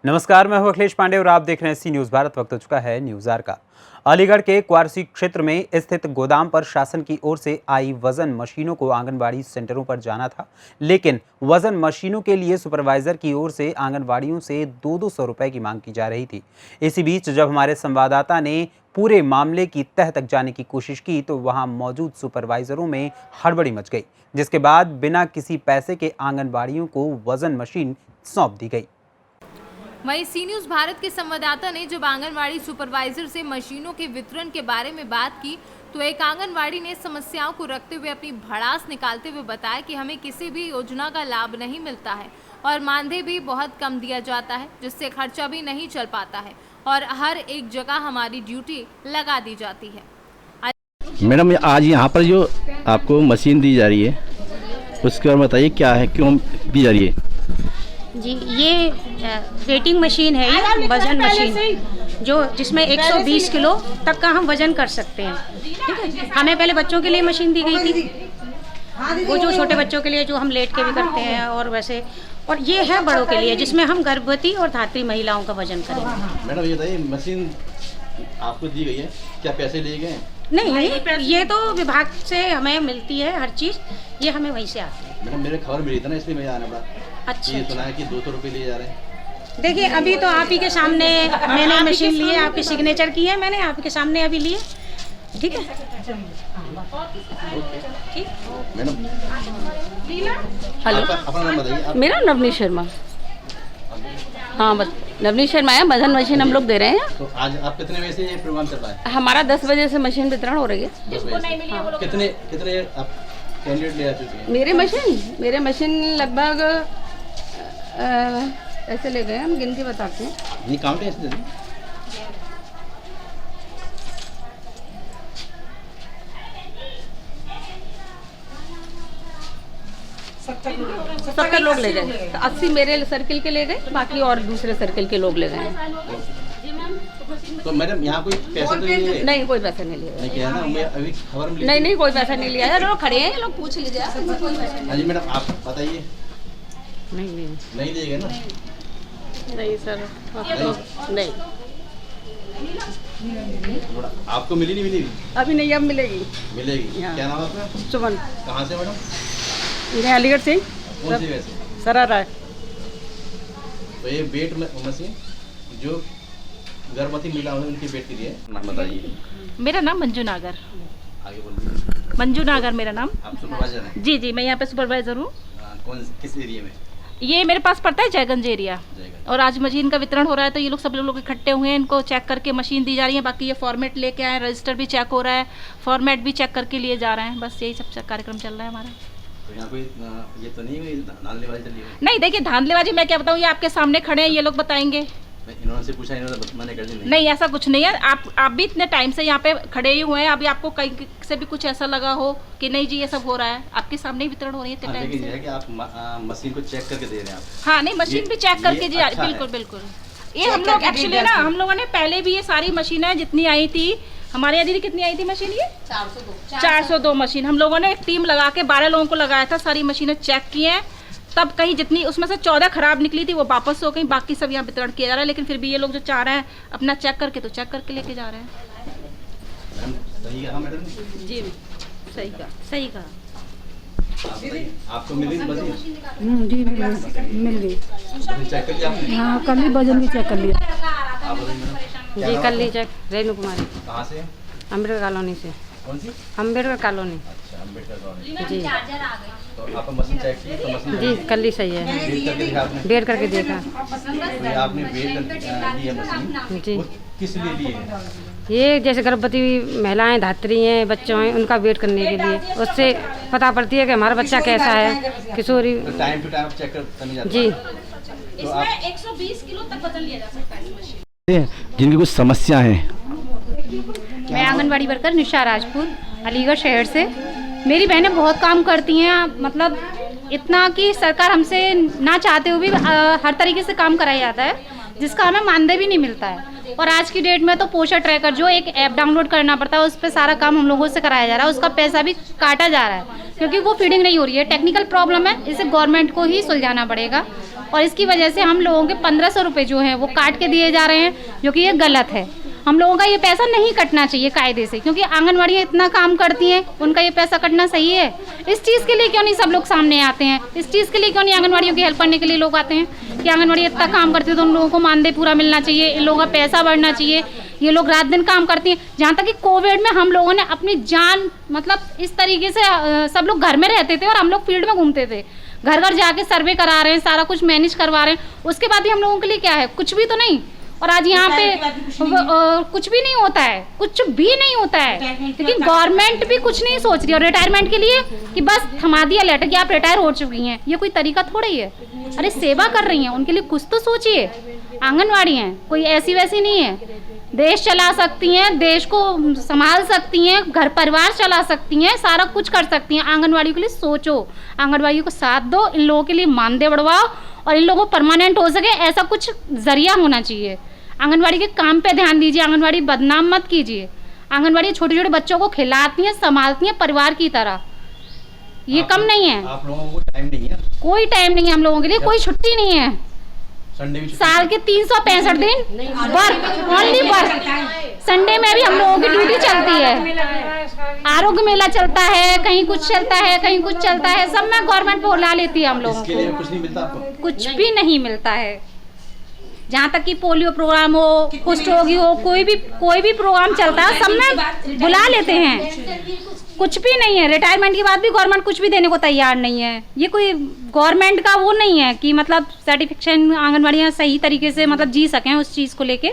नमस्कार, मैं हूं अखिलेश पांडे और आप देख रहे हैं सी न्यूज़ भारत। वक्त हो चुका है न्यूज़ आवर का। अलीगढ़ के क्वारसी क्षेत्र में स्थित गोदाम पर शासन की ओर से आई वजन मशीनों को आंगनबाड़ी सेंटरों पर जाना था, लेकिन वजन मशीनों के लिए सुपरवाइजर की ओर से आंगनबाड़ियों से 200 रुपए की मांग की जा रही थी। इसी बीच जब हमारे संवाददाता ने पूरे मामले की तह तक जाने की कोशिश की तो वहां मौजूद सुपरवाइजरों में हड़बड़ी मच गई, जिसके बाद बिना किसी पैसे के आंगनबाड़ियों को वजन मशीन सौंप दी गई। वहीं सी न्यूज़ भारत के संवाददाता ने जब आंगनवाड़ी सुपरवाइजर से मशीनों के वितरण के बारे में बात की तो एक आंगनवाड़ी ने समस्याओं को रखते हुए अपनी भड़ास निकालते हुए बताया कि हमें किसी भी योजना का लाभ नहीं मिलता है और मानदेय भी बहुत कम दिया जाता है, जिससे खर्चा भी नहीं चल पाता है और हर एक जगह हमारी ड्यूटी लगा दी जाती है। मैडम, आज यहाँ पर जो आपको मशीन दी जा रही है उसके बारे में बताइए, क्या है, क्यों दी जा रही है? जी, ये वेटिंग मशीन है, ये वजन मशीन जो जिसमें 120 किलो तक का हम वजन कर सकते हैं। ठीक है, हमें पहले बच्चों के लिए मशीन दी गई थी, वो जो छोटे बच्चों के लिए जो हम लेट के भी करते हैं और वैसे, और ये है बड़ों के लिए जिसमें हम गर्भवती और धात्री महिलाओं का वजन करेंगे। मैडम ये बताइए, मशीन आपको दी गई है, क्या पैसे लिए गए? नहीं, ये तो विभाग से हमें मिलती है हर चीज़, ये हमें वहीं से आती है। मैडम मेरे खबर मिली था ना, इसलिए मैं आना पड़ा। अच्छा, ये सुना है कि 200 रुपये लिए जा रहे हैं। देखिए, अभी तो आप ही के सामने मैंने मशीन ली है, आपकी सिग्नेचर की है मैंने, आपके सामने अभी लिए। ठीक है, ठीक मैडम। हेलो, अपना नाम बताइए। मेरा नवनीत शर्मा। हाँ, नवनीत शर्मा है। वजन मशीन हम लोग दे रहे हैं। तो आज आप कितने बजे से ये प्रोग्राम चल रहा है? हमारा 10 बजे से मशीन वितरण हो रही है। 10 बजे से। हाँ। कितने आप कैंडिडेट ले आ चुके हैं? मेरे मशीन लगभग ऐसे ले गए, हम गिनती बताते हैं। ये काउंट है इसमें? 70 लोग ले गए। 80 मेरे सर्किल के ले गए, बाकी और दूसरे सर्किल के लोग ले गए। तो मैडम यहाँ कोई पैसा तो नहीं? नहीं, कोई पैसा नहीं लिया। नहीं किया ना, मैं अभी खबर मिली। नहीं, कोई पैसा नहीं लिया है। लोग खड़े हैं, लोग पूछ लीजिए। हाँ जी मैडम, आप बताइए। नहीं दिए गए ना? नहीं सर, नहीं। आपको मिली नहीं मिली? अभी नहीं, अब मिलेगी। मिलेगी। क्या नाम है आपका? सुमन। कहाँ से मैडम? इधर अलीगढ़ से। कौन सी वैसे? सरारा है। तो ये वेट मशीन जो गर्भवती महिला है उनकी वेट के लिए, नाम बताइए। मेरा नाम मंजू नागर। आगे बोलिए। मंजू नागर मेरा नाम। आप सुपरवाइजर हैं? जी जी, मैं यहाँ पे सुपरवाइजर हूँ। किस एरिया में? ये मेरे पास पड़ता है जयगंज एरिया। और आज मशीन का वितरण हो रहा है तो ये लोग सब लोग इकट्ठे हुए हैं, इनको चेक करके मशीन दी जा रही है। बाकी ये फॉर्मेट लेके आए, रजिस्टर भी चेक हो रहा है, फॉर्मेट भी चेक करके लिए जा रहे हैं। बस यही सब कार्यक्रम चल रहा है हमारा। तो यहाँ कोई ये तो नहीं हुई धांधलीबाजी चली है? नहीं, देखिए धांधलीबाजी मैं क्या बताऊँ, ये आपके सामने खड़े हैं, ये लोग बताएंगे। इन्होंने से पूछा, इन्होंने मना कर दी? नहीं, ऐसा कुछ नहीं है। आप भी इतने टाइम से यहाँ पे खड़े ही हुए हैं, अभी आपको कहीं से भी कुछ ऐसा लगा हो कि नहीं जी ये सब हो रहा है, आपके सामने ही वितरण हो रही है इतने टाइम से। कि आप मशीन को चेक करके दे रहे हैं आप? हाँ, नहीं, मशीन भी चेक करके जी। अच्छा, बिल्कुल। ये हम लोग एक्चुअली ना, हम लोगों ने पहले भी ये सारी मशीनें जितनी आई थी हमारे यहाँ, दीदी कितनी आई थी मशीन? ये 402 मशीन हम लोगों ने एक टीम लगा के 12 लोगों को लगाया था, सारी मशीनें चेक की हैं। तब कहीं जितनी उसमें से 14 खराब निकली थी वो वापस हो गई, बाकी सब यहाँ वितरण किया जा रहा है। लेकिन फिर भी ये लोग जो चाह रहे हैं अपना चेक करके, तो चेक करके लेके जा रहे हैं। सही कहा मैडम? जी, सही कहा। आपको मिली मशीन? जी मिल गई। चेक कर लिया आपने? हाँ, कल ही वजन भी चेक कर लिया। आप बताइए मैडम। जी, कर ली चेक। रेणु कुमारी। कहाँ से? अम्बेडकर कॉलोनी से। कौन सी? अम्बेडकर कॉलोनी। अच्छा, अम्बेडकर कॉलोनी। जी। तो आपने मशीन चेक की? तो मशीन जी, कर ली, सही है। वेट करके देखा आपने? वेट करके देखा। तो ये आपने वेट ली है मशीन? जी। वो किस लिए ली है? ये जैसे गर्भवती महिलाएं, धात्री हैं, बच्चों हैं, उनका वेट करने के लिए, उससे पता पड़ती है कि हमारा बच्चा कैसा है, किशोरी। तो टाइम टू टाइम चेक करने जाते हैं? जी। इसमें 120 किलो तक वजन लिया जा सकता है इस मशीन। जिनकी कुछ समस्या है। मैं आंगनबाड़ी वर्कर निशा राजपूत, अलीगढ़ शहर से। मेरी बहनें बहुत काम करती हैं, मतलब इतना कि सरकार हमसे ना चाहते हुए भी हर तरीके से काम कराया जाता है, जिसका हमें मानदेय भी नहीं मिलता है। और आज की डेट में तो पोषण ट्रैकर जो एक ऐप डाउनलोड करना पड़ता है, उस पर सारा काम हम लोगों से कराया जा रहा है, उसका पैसा भी काटा जा रहा है क्योंकि वो फीडिंग नहीं हो रही है। टेक्निकल प्रॉब्लम है, इसे गवर्नमेंट को ही सुलझाना पड़ेगा। और इसकी वजह से हम लोगों के 1500 रुपये जो हैं वो काट के दिए जा रहे हैं, जो कि ये गलत है। हम लोगों का ये पैसा नहीं कटना चाहिए कायदे से, क्योंकि आंगनवाड़ियाँ इतना काम करती हैं, उनका ये पैसा कटना सही है? इस चीज़ के लिए क्यों नहीं सब लोग सामने आते हैं? इस चीज़ के लिए क्यों नहीं आंगनवाड़ियों की हेल्प करने के लिए लोग आते हैं कि आंगनवाड़ी इतना काम करती है तो उन लोगों को मानदेय पूरा मिलना चाहिए, इन लोगों का पैसा बढ़ना चाहिए। ये लोग रात दिन काम करती हैं। जहाँ तक कि कोविड में हम लोगों ने अपनी जान मतलब इस तरीके से सब लोग घर में रहते थे और हम लोग फील्ड में घूमते थे, घर घर जाके सर्वे करा रहे हैं, सारा कुछ मैनेज करवा रहे हैं। उसके बाद भी हम लोगों के लिए क्या है? कुछ भी तो नहीं। और आज यहाँ पे कुछ भी नहीं होता है, कुछ भी नहीं होता है। लेकिन गवर्नमेंट भी कुछ नहीं सोच रही। और रिटायरमेंट के लिए कि बस थमा दिया लेटर कि आप रिटायर हो चुकी हैं, ये कोई तरीका थोड़ा ही है। अरे सेवा कर रही हैं, उनके लिए कुछ तो सोचिए। आंगनवाड़ी हैं, कोई ऐसी वैसी नहीं है। देश चला सकती हैं, देश को संभाल सकती हैं, घर परिवार चला सकती हैं, सारा कुछ कर सकती हैं। आंगनवाड़ी के लिए सोचो, आंगनवाड़ी को साथ दो, इन लोगों के लिए मानदेय बढ़वाओ और इन लोगों को परमानेंट हो सके ऐसा कुछ जरिया होना चाहिए। आंगनवाड़ी के काम पे ध्यान दीजिए, आंगनवाड़ी बदनाम मत कीजिए। आंगनवाड़ी छोटे छोटे बच्चों को खिलाती हैं, संभालती हैं परिवार की तरह, ये कम नहीं है। आप लोगों को टाइम नहीं है? कोई टाइम नहीं है हम लोगों के लिए, कोई छुट्टी नहीं है। संडे भी साल के 365 दिन वर्क, ओनली वर्क। संडे में भी हम लोगों की ड्यूटी चलती है। आरोग्य मेला चलता है, कहीं कुछ चलता है, कहीं कुछ चलता है, सब में गवर्नमेंट बुला लेती है हम लोगों इसके को। लिए कुछ नहीं मिलता आपको? कुछ भी नहीं मिलता है। जहाँ तक कि पोलियो प्रोग्राम हो, कुष्ठ रोगी हो, कोई भी प्रोग्राम चलता है, सब में बुला लेते हैं। कुछ भी नहीं है। रिटायरमेंट के बाद भी गवर्नमेंट कुछ भी देने को तैयार नहीं है। ये कोई गवर्नमेंट का वो नहीं है कि मतलब सर्टिफिकेशन आंगनवाड़ियाँ सही तरीके से मतलब जी सकें उस चीज़ को लेके।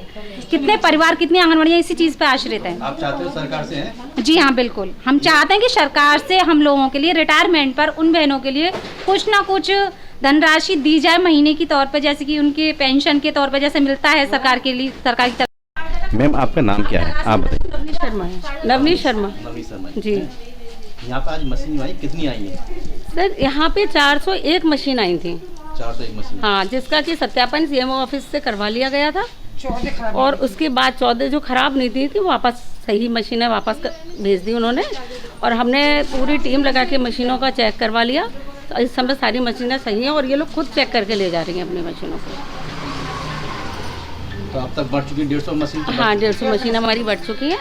कितने परिवार, कितनी आंगनवाड़ियाँ इसी चीज़ पे आश्रित हैं। आप चाहते हो सरकार से हैं? जी हाँ, बिल्कुल। हम चाहते हैं कि सरकार से हम लोगों के लिए रिटायरमेंट पर उन बहनों के लिए कुछ ना कुछ धनराशि दी जाए महीने की तौर पर, जैसे कि उनके पेंशन के तौर पर जैसे मिलता है सरकार के लिए, सरकार की तरफ। मैम आपका नाम क्या है, आप बताइए? नवनीत शर्मा है। नवनीत शर्मा नवीन शर्मा जी। यहाँ पे आज मशीन आई, कितनी आई है? सर यहाँ पे 401 मशीन आई थी। 401 मशीन। हाँ, जिसका कि सत्यापन सीएमओ ऑफिस से करवा लिया गया था और उसके बाद 14 जो खराब निकली थी वापस सही मशीनें वापस भेज दी उन्होंने। और हमने पूरी टीम लगा के मशीनों का चेक करवा लिया, तो इस समय सारी मशीनें सही हैं और ये लोग खुद चेक करके ले जा रही हैं अपनी मशीनों को। तो अब तक बढ़ चुकी 150 मशीन? हाँ, 150 मशीन हमारी बढ़ चुकी है।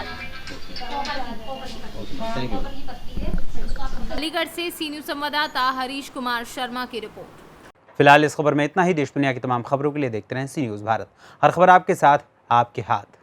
Thank you. अलीगढ़ से सी न्यूज़ संवाददाता हरीश कुमार शर्मा की रिपोर्ट। फिलहाल इस खबर में इतना ही। देश दुनिया की तमाम खबरों के लिए देखते रहें सी न्यूज़ भारत। हर खबर आपके साथ, आपके हाथ।